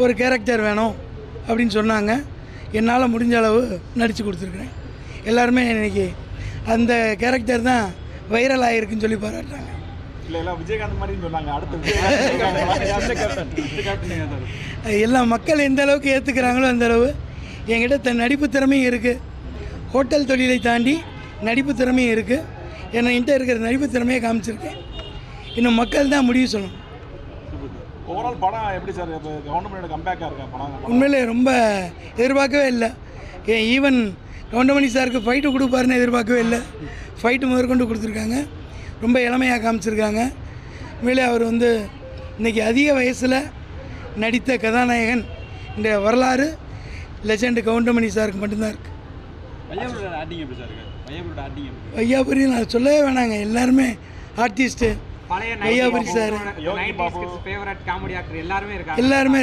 ஒரு கேரக்டர் வேணும் அப்படின்னு சொன்னாங்க. என்னால் முடிஞ்ச அளவு நடித்து கொடுத்துருக்குறேன். எல்லாருமே இன்றைக்கி அந்த கேரக்டர் தான் வைரல் ஆகிருக்குன்னு சொல்லி பாராட்டுறாங்க. விஜயகாந்த் மாதிரி சொன்னாங்க. எல்லா மக்கள் எந்த அளவுக்கு ஏற்றுக்கிறாங்களோ அந்த அளவு என்கிட்ட நடிப்பு திறமையும் இருக்குது. ஹோட்டல் தொழிலை தாண்டி நடிப்பு திறமையும் இருக்குது. என்கிட்ட இருக்கிற நடிப்பு திறமையை காமிச்சிருக்கேன். இன்னும் மக்கள் தான் முடிவு சொல்லணும். ஓவரால் படம் எப்படி சார்? இப்போ கவுண்டமணியோட கம்பேக்காக இருக்கா படம்? உண்மையிலே ரொம்ப எதிர்பார்க்கவே இல்லை. ஈவன் கவுண்டமணி சாருக்கு ஃபைட்டு கொடுப்பாருன்னு எதிர்பார்க்கவே இல்லை. ஃபைட்டு முதற்கொண்டு கொடுத்துருக்காங்க. ரொம்ப இளமையாக காமிச்சிருக்காங்க. உண்மையிலே அவர் வந்து இன்றைக்கி அதிக வயசில் நடித்த கதாநாயகன் இந்த வரலாறு லெஜெண்ட் கவுண்டமணி சாருக்கு மட்டும்தான் இருக்குது. வையாபுரி நான் சொல்லவே வேணாங்க. எல்லாருமே ஆர்டிஸ்ட்டு. வையாபுரி சார் எல்லாருமே